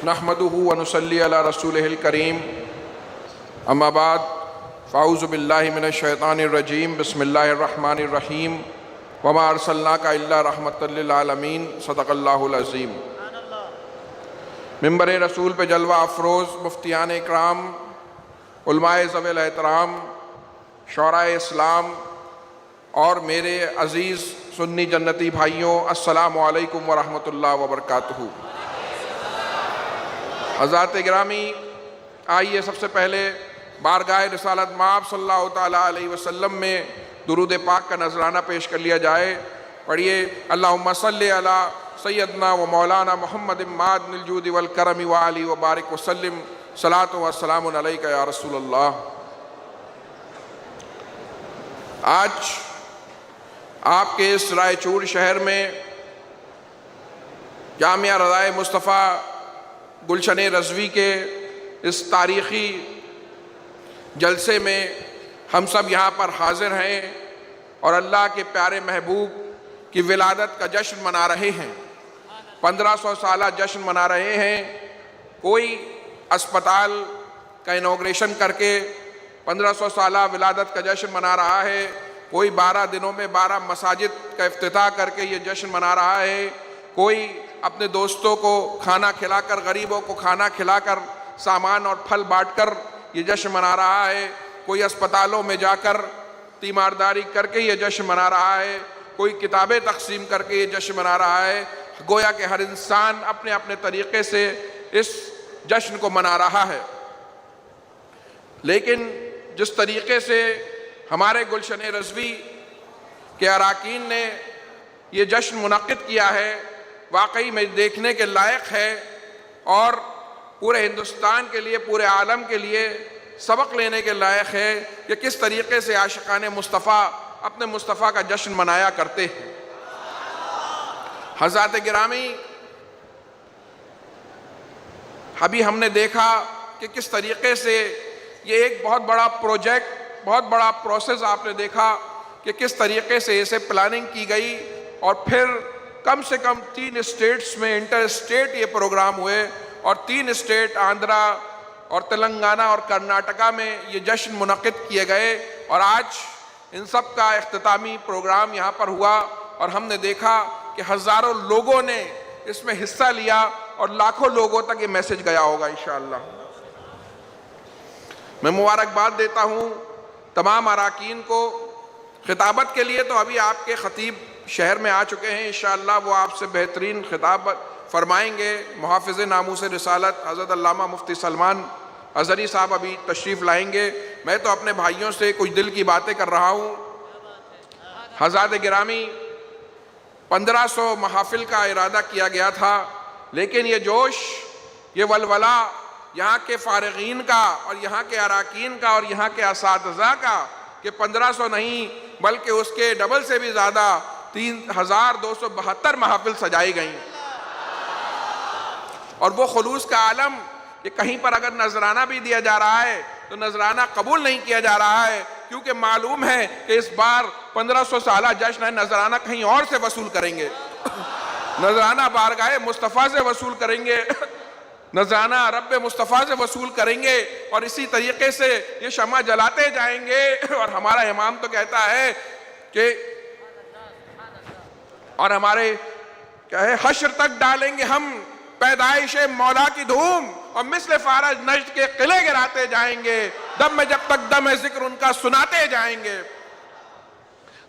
نحمدہ ونصلی علی رسولہ الکریم اما بعد فاعوذ باللہ من الشیطان الرجیم بسم اللہ الرحمن الرحیم وما ارسلناک الا رحمۃ للعالمین صدق اللہ العظیم۔ منبر رسول پہ جلوہ افروز مفتیان اکرام، علماء ذوی الاحترام، شعراء اسلام اور میرے عزیز سنی جنتی بھائیوں، السلام علیکم ورحمۃ اللہ وبرکاتہ۔ حضرات گرامی، آئیے سب سے پہلے بارگاہ رسالت مآب صلی اللہ تعالیٰ علیہ وسلم میں درود پاک کا نذرانہ پیش کر لیا جائے۔ پڑھیے اللہم صلی علی سیدنا و مولانا محمد معدن الجود والکرم وآلہ وبارک وسلم، صلاۃ و سلام علیک یا رسول اللہ۔ آج آپ کے اس رائے چور شہر میں جامعہ رضائے مصطفیٰ گلشن رضوی کے اس تاریخی جلسے میں ہم سب یہاں پر حاضر ہیں اور اللہ کے پیارے محبوب کی ولادت کا جشن منا رہے ہیں، 1500 سالہ جشن منا رہے ہیں۔ کوئی اسپتال کا انوگریشن کر کے 1500 سالہ ولادت کا جشن منا رہا ہے، کوئی 12 دنوں میں 12 مساجد کا افتتاح کر کے یہ جشن منا رہا ہے، کوئی اپنے دوستوں کو کھانا کھلا کر، غریبوں کو کھانا کھلا کر، سامان اور پھل بانٹ کر یہ جشن منا رہا ہے، کوئی اسپتالوں میں جا کر تیمارداری کر کے یہ جشن منا رہا ہے، کوئی کتابیں تقسیم کر کے یہ جشن منا رہا ہے۔ گویا کہ ہر انسان اپنے اپنے طریقے سے اس جشن کو منا رہا ہے، لیکن جس طریقے سے ہمارے گلشن رضوی کے اراکین نے یہ جشن منعقد کیا ہے، واقعی میں دیکھنے کے لائق ہے اور پورے ہندوستان کے لیے، پورے عالم کے لیے سبق لینے کے لائق ہے کہ کس طریقے سے عاشقان مصطفیٰ اپنے مصطفیٰ کا جشن منایا کرتے ہیں۔ حضرات گرامی، ابھی ہم نے دیکھا کہ کس طریقے سے یہ ایک بہت بڑا پروجیکٹ، بہت بڑا پروسیس آپ نے دیکھا کہ کس طریقے سے اسے پلاننگ کی گئی، اور پھر کم سے کم 3 اسٹیٹس میں انٹر اسٹیٹ یہ پروگرام ہوئے، اور 3 اسٹیٹ آندھرا اور تلنگانہ اور کرناٹکا میں یہ جشن منعقد کیے گئے، اور آج ان سب کا اختتامی پروگرام یہاں پر ہوا، اور ہم نے دیکھا کہ ہزاروں لوگوں نے اس میں حصہ لیا اور لاکھوں لوگوں تک یہ میسج گیا ہوگا انشاءاللہ۔ میں مبارکباد دیتا ہوں تمام اراکین کو۔ خطابت کے لیے تو ابھی آپ کے خطیب شہر میں آ چکے ہیں، انشاءاللہ وہ آپ سے بہترین خطاب فرمائیں گے۔ محافظ ناموس رسالت حضرت علامہ مفتی سلمان ازہری صاحب ابھی تشریف لائیں گے۔ میں تو اپنے بھائیوں سے کچھ دل کی باتیں کر رہا ہوں۔ حضرات گرامی، 1500 محافل کا ارادہ کیا گیا تھا، لیکن یہ جوش، یہ ولولہ یہاں کے فارغین کا اور یہاں کے اراکین کا اور یہاں کے اساتذہ کا کہ 1500 نہیں بلکہ اس کے ڈبل سے بھی زیادہ 3272 محافل سجائی گئیں، اور وہ خلوص کا عالم کہ کہیں پر اگر نذرانہ بھی دیا جا رہا ہے تو نذرانہ قبول نہیں کیا جا رہا ہے، کیونکہ معلوم ہے کہ اس بار 1500 سالہ جشن ہے، نذرانہ کہیں اور سے وصول کریں گے، نذرانہ بارگاہ مصطفیٰ سے وصول کریں گے، نذرانہ رب مصطفیٰ سے وصول کریں گے، اور اسی طریقے سے یہ شمع جلاتے جائیں گے۔ اور ہمارا امام تو کہتا ہے کہ اور ہمارے کیا ہے، حشر تک ڈالیں گے ہم پیدائش مولا کی دھوم، اور مثل فارج نجد کے قلعے گراتے جائیں گے، دم میں جب تک دم ہے ذکر ان کا سناتے جائیں گے۔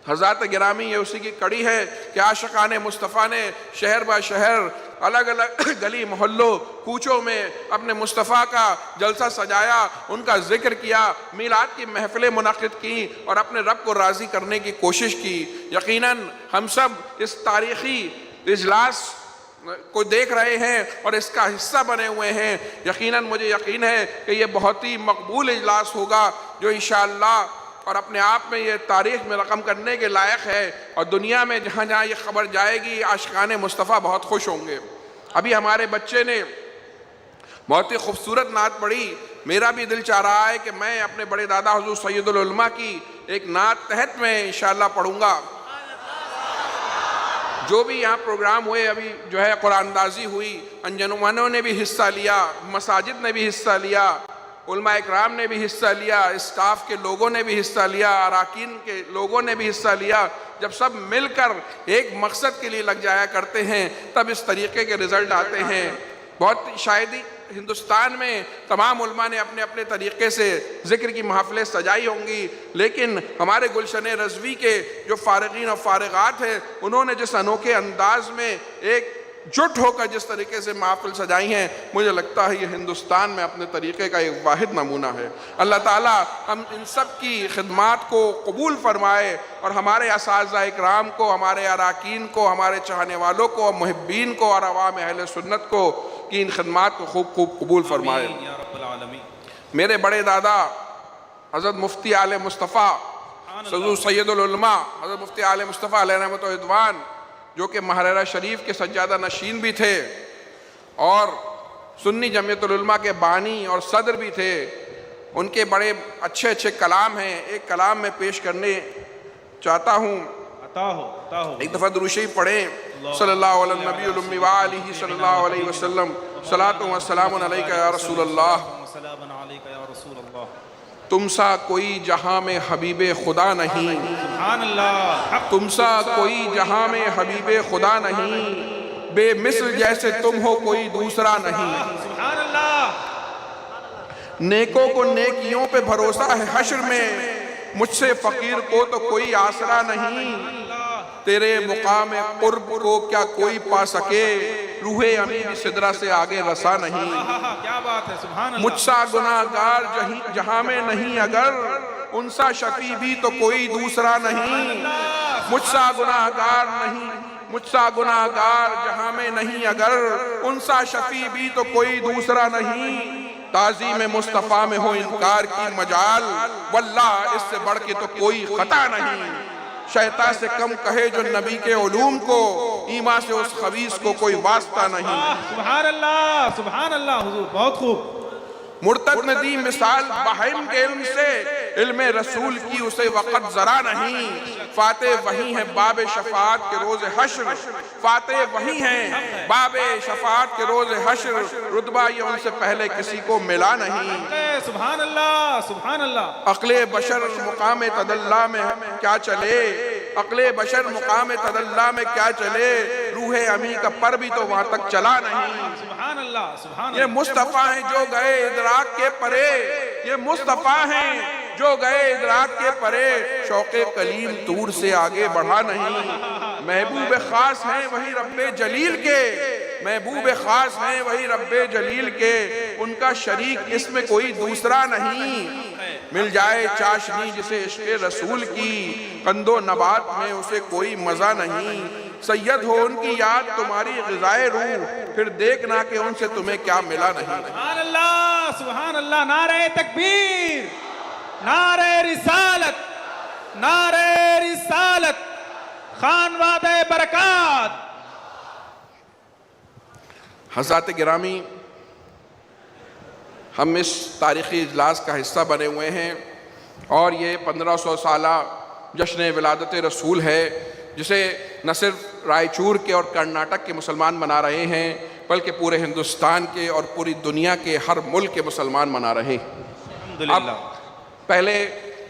حضرات گرامی، یہ اسی کی کڑی ہے کہ عاشقان مصطفیٰ نے شہر با شہر، الگ الگ گلی محلوں کوچوں میں اپنے مصطفیٰ کا جلسہ سجایا، ان کا ذکر کیا، میلاد کی محفلیں منعقد کی اور اپنے رب کو راضی کرنے کی کوشش کی۔ یقیناً ہم سب اس تاریخی اجلاس کو دیکھ رہے ہیں اور اس کا حصہ بنے ہوئے ہیں۔ یقیناً مجھے یقین ہے کہ یہ بہت ہی مقبول اجلاس ہوگا، جو انشاءاللہ اور اپنے آپ میں یہ تاریخ میں رقم کرنے کے لائق ہے، اور دنیا میں جہاں جہاں یہ خبر جائے گی عاشقان مصطفیٰ بہت خوش ہوں گے۔ ابھی ہمارے بچے نے بہت ہی خوبصورت نعت پڑھی، میرا بھی دل چاہ رہا ہے کہ میں اپنے بڑے دادا حضور سید العلماء کی ایک نعت تحت میں انشاءاللہ پڑھوں گا۔ جو بھی یہاں پروگرام ہوئے، ابھی جو ہے قرآن اندازی ہوئی، انجمنوں نے بھی حصہ لیا، مساجد نے بھی حصہ لیا، علماء اکرام نے بھی حصہ لیا، اسٹاف کے لوگوں نے بھی حصہ لیا، اراکین کے لوگوں نے بھی حصہ لیا۔ جب سب مل کر ایک مقصد کے لیے لگ جایا کرتے ہیں تب اس طریقے کے رزلٹ آتے ہیں۔ بہت شاید ہی ہندوستان میں تمام علماء نے اپنے اپنے طریقے سے ذکر کی محفلیں سجائی ہوں گی، لیکن ہمارے گلشن رضوی کے جو فارغین اور فارغات ہیں انہوں نے جس انوکھے انداز میں ایک جٹ ہو کر جس طریقے سے محافل سجائی ہیں، مجھے لگتا ہے یہ ہندوستان میں اپنے طریقے کا ایک واحد نمونہ ہے۔ اللہ تعالیٰ ہم ان سب کی خدمات کو قبول فرمائے اور ہمارے اساتذہ اکرام کو، ہمارے اراکین کو، ہمارے چاہنے والوں کو، محبین کو اور عوام اہل سنت کو کی ان خدمات کو خوب خوب قبول فرمائے۔ آمین یا رب العالمین۔ میرے بڑے دادا حضرت مفتی آل مصطفیٰ حضور سید العلماء حضرت مفتی آل مصطفیٰ علیہ رحمۃ و رضوان، جو کہ محررہ شریف کے سجادہ نشین بھی تھے اور سنی جمعیت العلماء کے بانی اور صدر بھی تھے، ان کے بڑے اچھے اچھے کلام ہیں۔ ایک کلام میں پیش کرنے چاہتا ہوں، عطا ہو۔ ایک دفعہ درود شریف پڑھیں، صلی اللہ علی النبی الامی وآلہ صلی اللہ علیہ وسلم، صلاۃ و سلام علیک یا رسول اللہ۔ سلام علیک یا رسول اللہ۔ تم سا کوئی جہاں میں حبیب خدا نہیں، سبحان اللہ۔ تم سا کوئی جہاں میں حبیب خدا نہیں، بے مثل جیسے تم ہو کوئی دوسرا نہیں۔ سبحان اللہ۔ نیکوں کو نیکیوں پہ بھروسہ ہے حشر میں، مجھ سے فقیر کو تو کوئی آسرا نہیں۔ تیرے مقام قرب کو کیا کوئی پا سکے، روح امی بھی سدرہ سے آگے رسا نہیں۔ کیا بات ہے، سبحان اللہ۔ مجھ سا گناہ گار جہاں میں نہیں اگر، ان سا شفیع بھی تو کوئی دوسرا نہیں۔ مجھ سا گناہ گار نہیں، مجھ سا گناہ گار جہاں میں نہیں اگر، ان سا شفیع بھی تو کوئی دوسرا نہیں۔ تعظیم مصطفیٰ میں ہو انکار کی مجال، واللہ اس سے بڑھ کے تو کوئی خطا نہیں۔ شیطان سے کم کہے جو نبی کے علوم کو، ایمان سے اس خبیث کو کوئی واسطہ نہیں۔ سبحان اللہ، سبحان اللہ حضور، بہت خوب۔ مرتد نے دی مثال بہائم کے علم سے، علم رسول کی اسے وقت ذرا نہیں۔ فاتح وہی ہیں باب شفاعت کے روز حشر، فاتح وہی ہیں باب شفاعت کے روز حشر، رتبہ یہ ان سے پہلے کسی کو ملا نہیں۔ سبحان اللہ، سبحان اللہ۔ عقل بشر مقام تدلی میں کیا چلے، عقل بشر مقام تدلی میں کیا چلے، روح امی کا پر بھی تو وہاں تک چلا نہیں۔ سبحان اللہ، سبحان اللہ۔ یہ مصطفیٰ ہیں جو گئے ادراک کے پرے، یہ مصطفیٰ ہیں جو گئے ادراک کے پرے، شوق کلیم طور سے آگے بڑھا نہیں۔ محبوب خاص ہیں وہی رب جلیل کے، محبوب خاص ہیں وہی رب جلیل کے، ان کا شریک اس میں کوئی دوسرا نہیں۔ مل جائے چاشنی جسے عشق رسول کی، قند و نبات میں اسے کوئی مزہ نہیں۔ سید ہو ان کی یاد تمہاری غذائے روح، پھر دیکھنا کہ ان سے تمہیں کیا ملا نہیں۔ سبحان اللہ، سبحان اللہ۔ نعرہ تکبیر، نعرہ رسالت، نعرہ رسالت، خان وعدہ برکات۔ حضرات گرامی، ہم اس تاریخی اجلاس کا حصہ بنے ہوئے ہیں اور یہ 1500 سالہ جشن ولادت رسول ہے، جسے نہ صرف رائے چور کے اور کرناٹک کے مسلمان منا رہے ہیں بلکہ پورے ہندوستان کے اور پوری دنیا کے ہر ملک کے مسلمان منا رہے ہیں۔ الحمدللہ۔ پہلے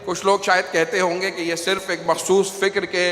کچھ لوگ شاید کہتے ہوں گے کہ یہ صرف ایک مخصوص فکر کے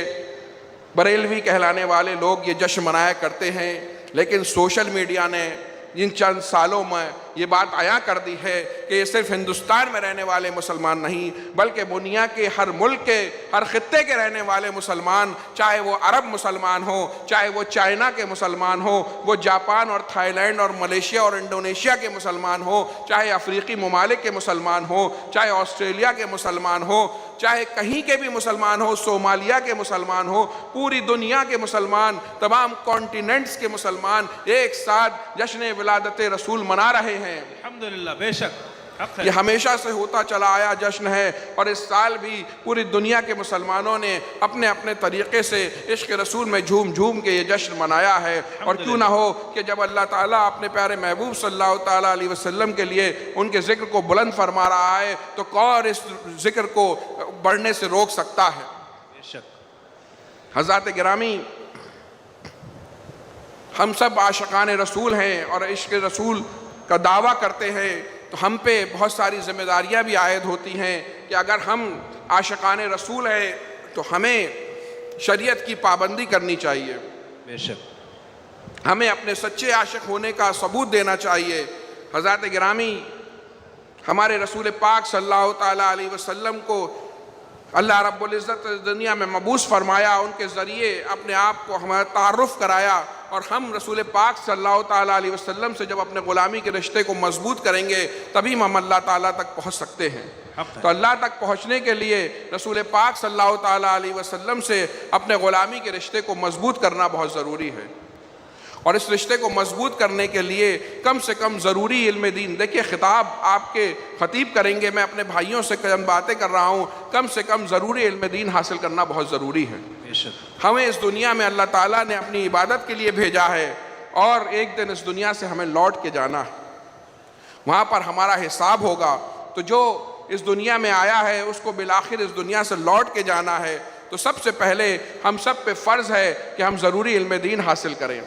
بریلوی کہلانے والے لوگ یہ جشن منایا کرتے ہیں، لیکن سوشل میڈیا نے ان چند سالوں میں یہ بات عیاں کر دی ہے کہ یہ صرف ہندوستان میں رہنے والے مسلمان نہیں بلکہ دنیا کے ہر ملک کے، ہر خطے کے رہنے والے مسلمان، چاہے وہ عرب مسلمان ہوں، چاہے وہ چائنا کے مسلمان ہوں، وہ جاپان اور تھائی لینڈ اور ملیشیا اور انڈونیشیا کے مسلمان ہوں، چاہے افریقی ممالک کے مسلمان ہوں، چاہے آسٹریلیا کے مسلمان ہوں، چاہے کہیں کے بھی مسلمان ہو، صومالیہ کے مسلمان ہو، پوری دنیا کے مسلمان، تمام کانٹیننٹس کے مسلمان ایک ساتھ جشن ولادت رسول منا رہے ہیں۔ الحمدللہ، بے شک حق ہے۔ یہ ہمیشہ سے ہوتا چلا آیا جشن ہے اور اس سال بھی پوری دنیا کے مسلمانوں نے اپنے اپنے طریقے سے عشق رسول میں جھوم جھوم کے یہ جشن منایا ہے۔ اور کیوں نہ ہو کہ جب اللہ تعالیٰ اپنے پیارے محبوب صلی اللہ تعالیٰ علیہ وسلم کے لیے ان کے ذکر کو بلند فرما رہا ہے تو کون اس ذکر کو بڑھنے سے روک سکتا ہے۔ بے شک۔ حضرات گرامی، ہم سب عاشقان رسول ہیں اور عشق رسول کا دعویٰ کرتے ہیں، تو ہم پہ بہت ساری ذمہ داریاں بھی عائد ہوتی ہیں کہ اگر ہم عاشقان رسول ہیں تو ہمیں شریعت کی پابندی کرنی چاہیے، بے شک ہمیں اپنے سچے عاشق ہونے کا ثبوت دینا چاہیے۔ حضرات گرامی، ہمارے رسول پاک صلی اللہ تعالیٰ علیہ وسلم کو اللہ رب العزت دنیا میں مبعوث فرمایا، ان کے ذریعے اپنے آپ کو ہمیں تعارف کرایا، اور ہم رسول پاک صلی اللہ تعالیٰ علیہ وسلم سے جب اپنے غلامی کے رشتے کو مضبوط کریں گے تبھی ہم اللہ تعالیٰ تک پہنچ سکتے ہیں۔ تو اللہ تک پہنچنے کے لیے رسول پاک صلی اللہ تعالیٰ علیہ وسلم سے اپنے غلامی کے رشتے کو مضبوط کرنا بہت ضروری ہے، اور اس رشتے کو مضبوط کرنے کے لیے کم سے کم ضروری علم دین، دیکھیے خطاب آپ کے خطیب کریں گے، میں اپنے بھائیوں سے چند باتیں کر رہا ہوں، کم سے کم ضروری علم دین حاصل کرنا بہت ضروری ہے۔ بے شک ہمیں اس دنیا میں اللہ تعالیٰ نے اپنی عبادت کے لیے بھیجا ہے، اور ایک دن اس دنیا سے ہمیں لوٹ کے جانا ہے، وہاں پر ہمارا حساب ہوگا۔ تو جو اس دنیا میں آیا ہے اس کو بالآخر اس دنیا سے لوٹ کے جانا ہے، تو سب سے پہلے ہم سب پہ فرض ہے کہ ہم ضروری علم دین حاصل کریں،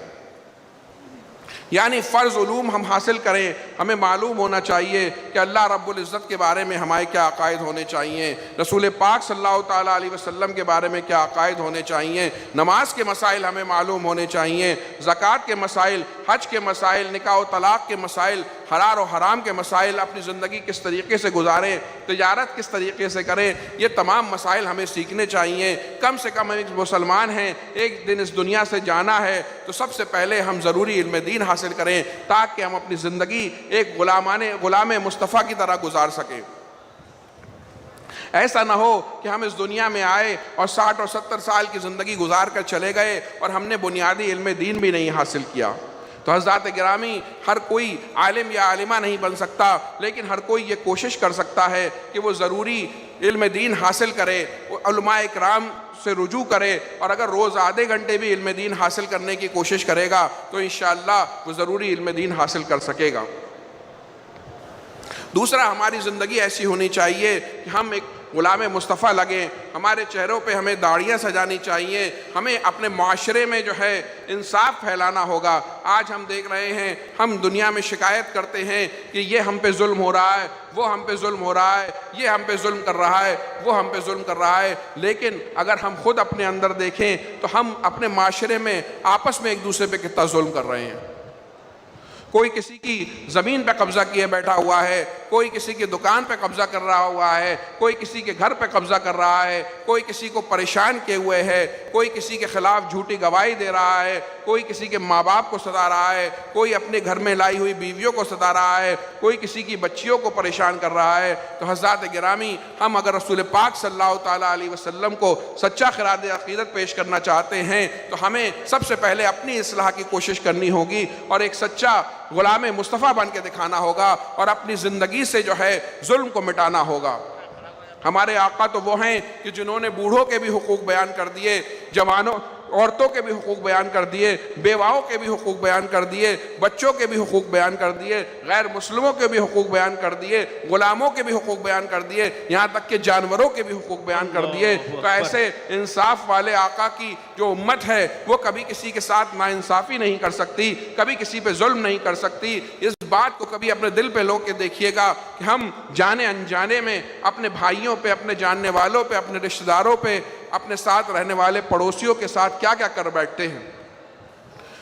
یعنی فرض علوم ہم حاصل کریں۔ ہمیں معلوم ہونا چاہیے کہ اللہ رب العزت کے بارے میں ہمارے کیا عقائد ہونے چاہیے، رسول پاک صلی اللہ تعالیٰ علیہ وسلم کے بارے میں کیا عقائد ہونے چاہیے، نماز کے مسائل ہمیں معلوم ہونے چاہیے، زکوٰۃ کے مسائل، حج کے مسائل، نکاح و طلاق کے مسائل، حلال و حرام کے مسائل، اپنی زندگی کس طریقے سے گزاریں، تجارت کس طریقے سے کریں، یہ تمام مسائل ہمیں سیکھنے چاہیے۔ کم سے کم ہم ایک مسلمان ہیں، ایک دن اس دنیا سے جانا ہے، تو سب سے پہلے ہم ضروری علم دین حاصل کریں تاکہ ہم اپنی زندگی ایک غلام مصطفیٰ کی طرح گزار سکیں۔ ایسا نہ ہو کہ ہم اس دنیا میں آئے اور 60 اور 70 سال کی زندگی گزار کر چلے گئے اور ہم نے بنیادی علم دین بھی نہیں حاصل کیا۔ تو حضرات گرامی، ہر کوئی عالم یا عالمہ نہیں بن سکتا، لیکن ہر کوئی یہ کوشش کر سکتا ہے کہ وہ ضروری علم دین حاصل کرے، وہ علماء اکرام سے رجوع کرے، اور اگر روز آدھے گھنٹے بھی علم دین حاصل کرنے کی کوشش کرے گا تو انشاءاللہ وہ ضروری علم دین حاصل کر سکے گا۔ دوسرا، ہماری زندگی ایسی ہونی چاہیے کہ ہم ایک غلام مصطفیٰ لگیں، ہمارے چہروں پہ ہمیں داڑیاں سجانی چاہیے، ہمیں اپنے معاشرے میں جو ہے انصاف پھیلانا ہوگا۔ آج ہم دیکھ رہے ہیں، ہم دنیا میں شکایت کرتے ہیں کہ یہ ہم پہ ظلم ہو رہا ہے، وہ ہم پہ ظلم ہو رہا ہے، یہ ہم پہ ظلم کر رہا ہے، وہ ہم پہ ظلم کر رہا ہے، لیکن اگر ہم خود اپنے اندر دیکھیں تو ہم اپنے معاشرے میں آپس میں ایک دوسرے پہ کتنا ظلم کر رہے ہیں۔ کوئی کسی کی زمین پہ قبضہ کیے بیٹھا ہوا ہے، کوئی کسی کی دکان پہ قبضہ کر رہا ہوا ہے، کوئی کسی کے گھر پہ قبضہ کر رہا ہے، کوئی کسی کو پریشان کیے ہوئے ہے، کوئی کسی کے خلاف جھوٹی گواہی دے رہا ہے، کوئی کسی کے ماں باپ کو ستا رہا ہے، کوئی اپنے گھر میں لائی ہوئی بیویوں کو ستا رہا ہے، کوئی کسی کی بچیوں کو پریشان کر رہا ہے۔ تو حضرات گرامی، ہم اگر رسول پاک صلی اللہ تعالیٰ علیہ وسلم کو سچا خراج عقیدت پیش کرنا چاہتے ہیں تو ہمیں سب سے پہلے اپنی اصلاح کی کوشش کرنی ہوگی، اور ایک سچا غلام مصطفیٰ بن کے دکھانا ہوگا، اور اپنی زندگی سے جو ہے ظلم کو مٹانا ہوگا۔ ہمارے آقا تو وہ ہیں کہ جنہوں نے بوڑھوں کے بھی حقوق بیان کر دیے، جوانوں عورتوں کے بھی حقوق بیان کر دیے، بیواؤں کے بھی حقوق بیان کر دیے، بچوں کے بھی حقوق بیان کر دیے، غیر مسلموں کے بھی حقوق بیان کر دیے، غلاموں کے بھی حقوق بیان کر دیے، یہاں تک کہ جانوروں کے بھی حقوق بیان کر دیے۔ تو ایسے انصاف والے آقا کی جو امت ہے وہ کبھی کسی کے ساتھ ناانصافی نہیں کر سکتی، کبھی کسی پہ ظلم نہیں کر سکتی۔ اس بات کو کبھی اپنے دل پہ لو کے دیکھیے گا کہ ہم جانے انجانے میں اپنے بھائیوں پہ، اپنے جاننے والوں پہ، اپنے رشتہ داروں پہ، اپنے ساتھ رہنے والے پڑوسیوں کے ساتھ کیا کیا کر بیٹھتے ہیں۔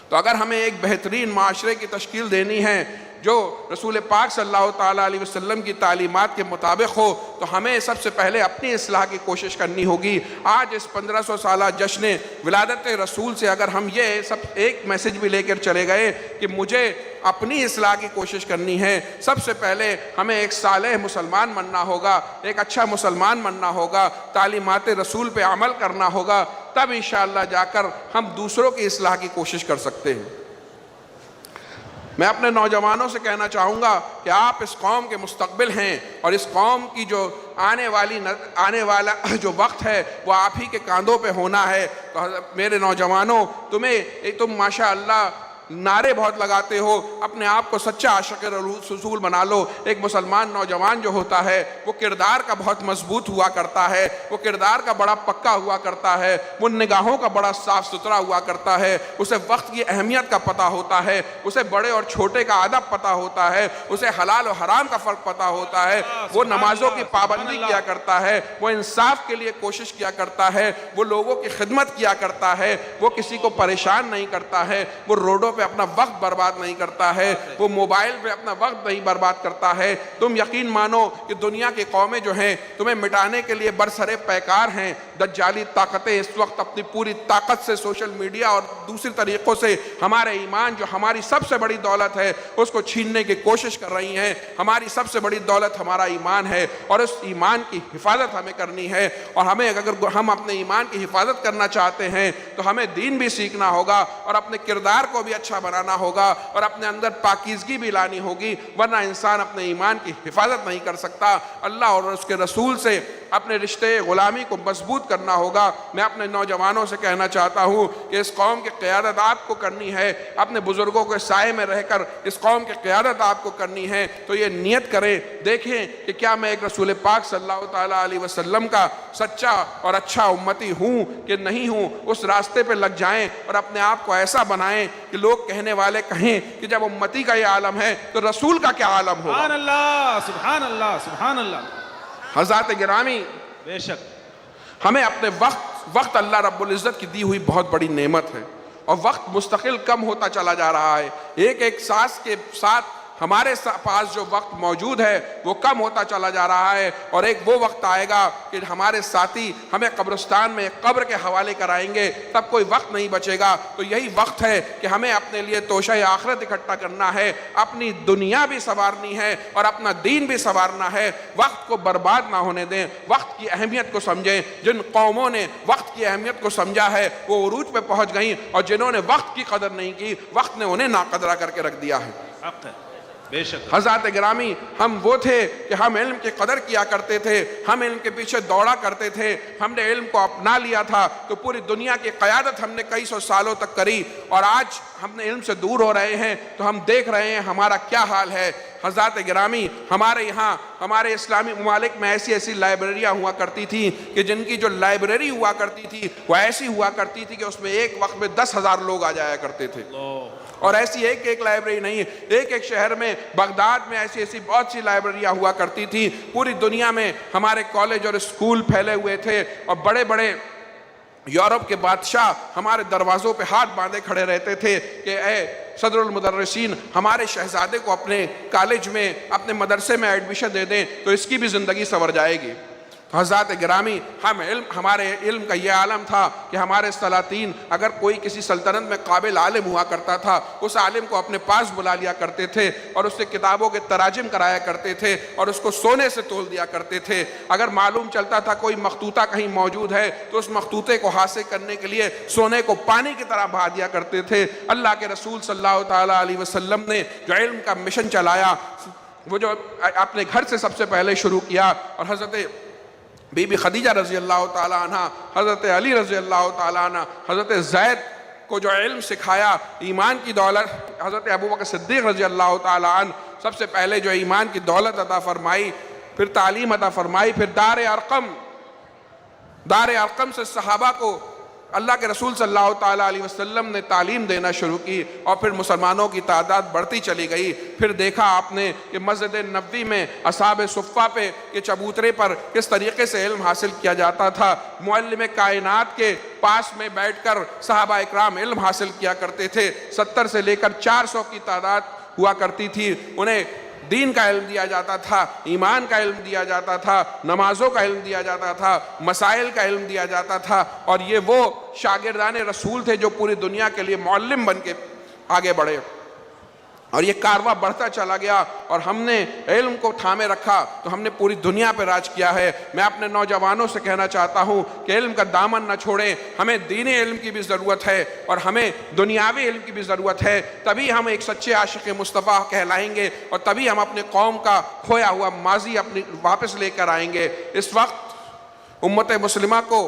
تو اگر ہمیں ایک بہترین معاشرے کی تشکیل دینی ہے جو رسول پاک صلی اللہ تعالیٰ علیہ وسلم کی تعلیمات کے مطابق ہو، تو ہمیں سب سے پہلے اپنی اصلاح کی کوشش کرنی ہوگی۔ آج اس 1500 سالہ جشن ولادت رسول سے اگر ہم یہ سب ایک میسج بھی لے کر چلے گئے کہ مجھے اپنی اصلاح کی کوشش کرنی ہے، سب سے پہلے ہمیں ایک صالح مسلمان بننا ہوگا، ایک اچھا مسلمان بننا ہوگا، تعلیمات رسول پہ عمل کرنا ہوگا، تب انشاءاللہ جا کر ہم دوسروں کی اصلاح کی کوشش کر سکتے ہیں۔ میں اپنے نوجوانوں سے کہنا چاہوں گا کہ آپ اس قوم کے مستقبل ہیں، اور اس قوم کی جو آنے والا جو وقت ہے وہ آپ ہی کے کاندھوں پہ ہونا ہے۔ تو میرے نوجوانوں، تم ماشاءاللہ نعرے بہت لگاتے ہو، اپنے آپ کو سچا عاشق رسول بنا لو۔ ایک مسلمان نوجوان جو ہوتا ہے وہ کردار کا بہت مضبوط ہوا کرتا ہے، وہ کردار کا بڑا پکا ہوا کرتا ہے، وہ نگاہوں کا بڑا صاف ستھرا ہوا کرتا ہے، اسے وقت کی اہمیت کا پتہ ہوتا ہے، اسے بڑے اور چھوٹے کا ادب پتہ ہوتا ہے، اسے حلال و حرام کا فرق پتہ ہوتا ہے، وہ نمازوں کی پابندی کیا کرتا ہے، وہ انصاف کے لیے کوشش کیا کرتا ہے، وہ لوگوں کی خدمت کیا کرتا ہے، وہ کسی کو پریشان نہیں کرتا ہے، وہ روڈوں پہ اپنا وقت برباد نہیں کرتا ہے، وہ موبائل پہ اپنا وقت نہیں برباد کرتا ہے۔ تم یقین مانو کہ دنیا کی قومیں جو ہیں تمہیں مٹانے کے لیے برسرے پیکار ہیں۔ دجالی طاقتیں اس وقت اپنی پوری طاقت سے سوشل میڈیا اور دوسری طریقوں سے ہمارے ایمان جو ہماری سب سے بڑی دولت ہے اس کو چھیننے کی کوشش کر رہی ہیں۔ ہماری سب سے بڑی دولت ہمارا ایمان ہے اور اس ایمان کی حفاظت ہمیں کرنی ہے، اور ہمیں اگر ہم اپنے ایمان کی حفاظت کرنا چاہتے ہیں تو ہمیں دین بھی سیکھنا ہوگا اور اپنے کردار کو بھی اچھا بنانا ہوگا اور اپنے اندر پاکیزگی بھی لانی ہوگی، ورنہ انسان اپنے ایمان کی حفاظت نہیں کر سکتا۔ اللہ اور اس کے رسول سے اپنے رشتے غلامی کو مضبوط کرنا ہوگا۔ میں اپنے نوجوانوں سے کہنا چاہتا ہوں کہ اس قوم کی قیادت آپ کو کرنی ہے، اپنے بزرگوں کے سائے میں رہ کر اس قوم کی قیادت آپ کو کرنی ہے، تو یہ نیت کریں، دیکھیں کہ کیا میں ایک رسول پاک صلی اللہ تعالیٰ علیہ وسلم کا سچا اور اچھا امتی ہوں کہ نہیں ہوں۔ اس راستے پہ لگ جائیں اور اپنے آپ کو ایسا بنائیں کہ لوگ کہنے والے کہیں کہ جب امتی کا یہ عالم ہے تو رسول کا کیا عالم ہوگا۔ سبحان اللہ، سبحان اللہ، سبحان اللہ۔ حضرات گرامی، بے شک ہمیں اپنے وقت اللہ رب العزت کی دی ہوئی بہت بڑی نعمت ہے، اور وقت مستقل کم ہوتا چلا جا رہا ہے۔ ایک ایک سانس کے ساتھ ہمارے پاس جو وقت موجود ہے وہ کم ہوتا چلا جا رہا ہے، اور ایک وہ وقت آئے گا کہ ہمارے ساتھی ہمیں قبرستان میں قبر کے حوالے کرائیں گے، تب کوئی وقت نہیں بچے گا۔ تو یہی وقت ہے کہ ہمیں اپنے لیے توشہ آخرت اکٹھا کرنا ہے، اپنی دنیا بھی سنوارنی ہے اور اپنا دین بھی سنوارنا ہے۔ وقت کو برباد نہ ہونے دیں، وقت کی اہمیت کو سمجھیں۔ جن قوموں نے وقت کی اہمیت کو سمجھا ہے وہ عروج پہ پہنچ گئیں، اور جنہوں نے وقت کی قدر نہیں کی وقت نے انہیں ناقدرہ کر کے رکھ دیا ہے۔ حق ہے، بے شک۔ حضرات گرامی، ہم وہ تھے کہ ہم علم کی قدر کیا کرتے تھے، ہم علم کے پیچھے دوڑا کرتے تھے، ہم نے علم کو اپنا لیا تھا تو پوری دنیا کی قیادت ہم نے کئی سو سالوں تک کری، اور آج ہم نے علم سے دور ہو رہے ہیں تو ہم دیکھ رہے ہیں ہمارا کیا حال ہے۔ حضرات گرامی، ہمارے یہاں ہمارے اسلامی ممالک میں ایسی لائبریریاں ہوا کرتی تھیں کہ جن کی جو لائبریری ہوا کرتی تھی وہ ایسی ہوا کرتی تھی کہ اس میں ایک وقت میں 10,000 لوگ آ جایا کرتے تھے، اور ایسی ایک لائبریری نہیں، ایک شہر میں بغداد میں ایسی بہت سی لائبریریاں ہوا کرتی تھی۔ پوری دنیا میں ہمارے کالج اور اسکول پھیلے ہوئے تھے، اور بڑے بڑے یورپ کے بادشاہ ہمارے دروازوں پہ ہاتھ باندھے کھڑے رہتے تھے کہ اے صدر المدرسین، ہمارے شہزادے کو اپنے کالج میں اپنے مدرسے میں ایڈمیشن دے دیں تو اس کی بھی زندگی سنور جائے گی۔ حضرات گرامی، ہمارے علم کا یہ عالم تھا کہ ہمارے سلاطین اگر کوئی کسی سلطنت میں قابل عالم ہوا کرتا تھا اس عالم کو اپنے پاس بلا لیا کرتے تھے اور اس سے کتابوں کے تراجم کرایا کرتے تھے اور اس کو سونے سے تول دیا کرتے تھے۔ اگر معلوم چلتا تھا کوئی مخطوطہ کہیں موجود ہے تو اس مخطوطے کو حاصل کرنے کے لیے سونے کو پانی کی طرح بہا دیا کرتے تھے۔ اللہ کے رسول صلی اللہ تعالیٰ علیہ وسلم نے جو علم کا مشن چلایا وہ جو اپنے گھر سے سب سے پہلے شروع کیا، اور حضرت بی بی خدیجہ رضی اللہ تعالیٰ عنہ، حضرت علی رضی اللہ تعالیٰ عنہ، حضرت زید کو جو علم سکھایا، ایمان کی دولت حضرت ابوبکر صدیق رضی اللہ تعالیٰ عنہ سب سے پہلے جو ایمان کی دولت عطا فرمائی، پھر تعلیم عطا فرمائی، پھر دار ارقم سے صحابہ کو اللہ کے رسول صلی اللہ تعالیٰ علیہ وسلم نے تعلیم دینا شروع کی، اور پھر مسلمانوں کی تعداد بڑھتی چلی گئی۔ پھر دیکھا آپ نے کہ مسجد نبوی میں اصحاب صفہ پہ کہ چبوترے پر کس طریقے سے علم حاصل کیا جاتا تھا، معلم کائنات کے پاس میں بیٹھ کر صحابہ اکرام علم حاصل کیا کرتے تھے۔ 70 سے لے کر 400 کی تعداد ہوا کرتی تھی، انہیں دین کا علم دیا جاتا تھا، ایمان کا علم دیا جاتا تھا، نمازوں کا علم دیا جاتا تھا، مسائل کا علم دیا جاتا تھا، اور یہ وہ شاگردان رسول تھے جو پوری دنیا کے لیے معلم بن کے آگے بڑھے۔ اور یہ کارواں بڑھتا چلا گیا اور ہم نے علم کو تھامے رکھا تو ہم نے پوری دنیا پہ راج کیا ہے۔ میں اپنے نوجوانوں سے کہنا چاہتا ہوں کہ علم کا دامن نہ چھوڑیں، ہمیں دینی علم کی بھی ضرورت ہے اور ہمیں دنیاوی علم کی بھی ضرورت ہے، تبھی ہم ایک سچے عاشق مصطفیٰ کہلائیں گے اور تبھی ہم اپنے قوم کا کھویا ہوا ماضی اپنی واپس لے کر آئیں گے۔ اس وقت امت مسلمہ کو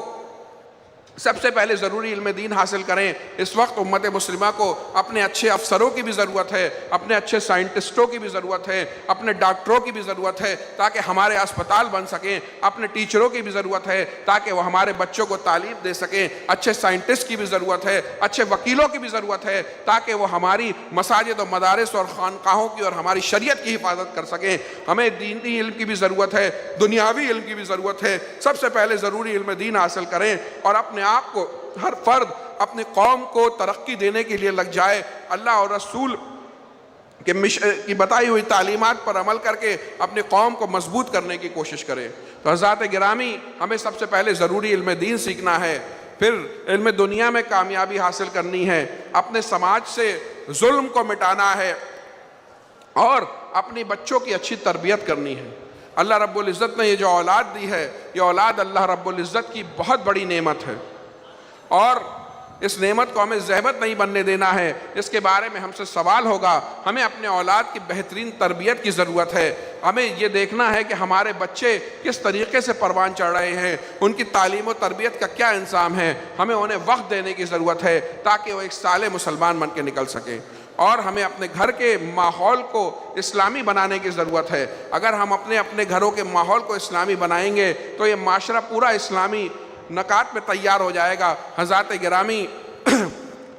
سب سے پہلے ضروری علم دین حاصل کریں۔ اس وقت امت مسلمہ کو اپنے اچھے افسروں کی بھی ضرورت ہے، اپنے اچھے سائنٹسٹوں کی بھی ضرورت ہے، اپنے ڈاکٹروں کی بھی ضرورت ہے تاکہ ہمارے اسپتال بن سکیں، اپنے ٹیچروں کی بھی ضرورت ہے تاکہ وہ ہمارے بچوں کو تعلیم دے سکیں، اچھے سائنٹسٹ کی بھی ضرورت ہے، اچھے وکیلوں کی بھی ضرورت ہے تاکہ وہ ہماری مساجد و مدارس اور خانقاہوں کی اور ہماری شریعت کی حفاظت کر سکیں۔ ہمیں دینی علم کی بھی ضرورت ہے، دنیاوی علم کی بھی ضرورت ہے۔ سب سے پہلے ضروری علم دین حاصل کریں اور اپنے آپ کو، ہر فرد اپنی قوم کو ترقی دینے کے لیے لگ جائے، اللہ اور رسول کی بتائی ہوئی تعلیمات پر عمل کر کے اپنی قوم کو مضبوط کرنے کی کوشش کرے۔ تو حضرات گرامی، ہمیں سب سے پہلے ضروری علم دین سیکھنا ہے، پھر علم دنیا میں کامیابی حاصل کرنی ہے، اپنے سماج سے ظلم کو مٹانا ہے اور اپنی بچوں کی اچھی تربیت کرنی ہے۔ اللہ رب العزت نے یہ جو اولاد دی ہے، یہ اولاد اللہ رب العزت کی بہت بڑی نعمت ہے، اور اس نعمت کو ہمیں زحمت نہیں بننے دینا ہے۔ اس کے بارے میں ہم سے سوال ہوگا۔ ہمیں اپنے اولاد کی بہترین تربیت کی ضرورت ہے۔ ہمیں یہ دیکھنا ہے کہ ہمارے بچے کس طریقے سے پروان چڑھ رہے ہیں، ان کی تعلیم و تربیت کا کیا انظام ہے۔ ہمیں انہیں وقت دینے کی ضرورت ہے تاکہ وہ ایک صالح مسلمان بن کے نکل سکیں، اور ہمیں اپنے گھر کے ماحول کو اسلامی بنانے کی ضرورت ہے۔ اگر ہم اپنے گھروں کے ماحول کو اسلامی بنائیں گے تو یہ معاشرہ پورا اسلامی نکات میں تیار ہو جائے گا۔ حضرات گرامی،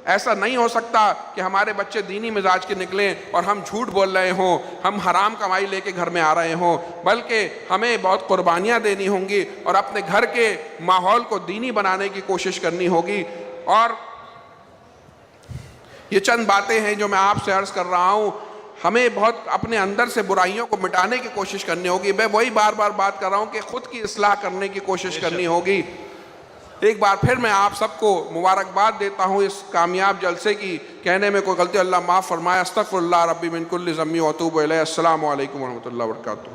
ایسا نہیں ہو سکتا کہ ہمارے بچے دینی مزاج کے نکلیں اور ہم جھوٹ بول رہے ہوں، ہم حرام کمائی لے کے گھر میں آ رہے ہوں، بلکہ ہمیں بہت قربانیاں دینی ہوں گی اور اپنے گھر کے ماحول کو دینی بنانے کی کوشش کرنی ہوگی۔ اور یہ چند باتیں ہیں جو میں آپ سے عرض کر رہا ہوں۔ ہمیں بہت اپنے اندر سے برائیوں کو مٹانے کی کوشش کرنی ہوگی۔ میں وہی بار بار بات کر رہا ہوں کہ خود کی اصلاح کرنے کی کوشش کرنی ہوگی۔ ایک بار پھر میں آپ سب کو مبارکباد دیتا ہوں اس کامیاب جلسے کی۔ کہنے میں کوئی غلطی اللہ معاف فرمائے۔ استغفر اللہ ربی من کل ذنب واتوب الیہ۔ السلام علیکم ورحمۃ اللہ وبرکاتہ۔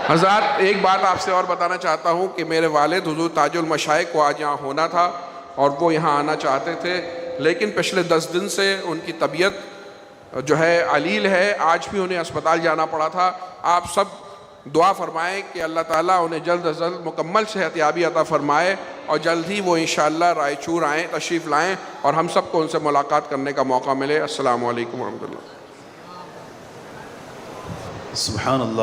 حضرات، ایک بات آپ سے اور بتانا چاہتا ہوں کہ میرے والد حضور تاج المشائخ کو آج یہاں ہونا تھا اور وہ یہاں آنا چاہتے تھے، لیکن پچھلے 10 دن سے ان کی طبیعت جو ہے علیل ہے، آج بھی انہیں اسپتال جانا پڑا تھا۔ آپ سب دعا فرمائیں کہ اللہ تعالیٰ انہیں جلد از جلد مکمل صحت یابی عطا فرمائے اور جلد ہی وہ انشاءاللہ رائے چور آئیں، تشریف لائیں اور ہم سب کو ان سے ملاقات کرنے کا موقع ملے۔ السلام علیکم ورحمۃ اللہ۔ سبحان اللہ۔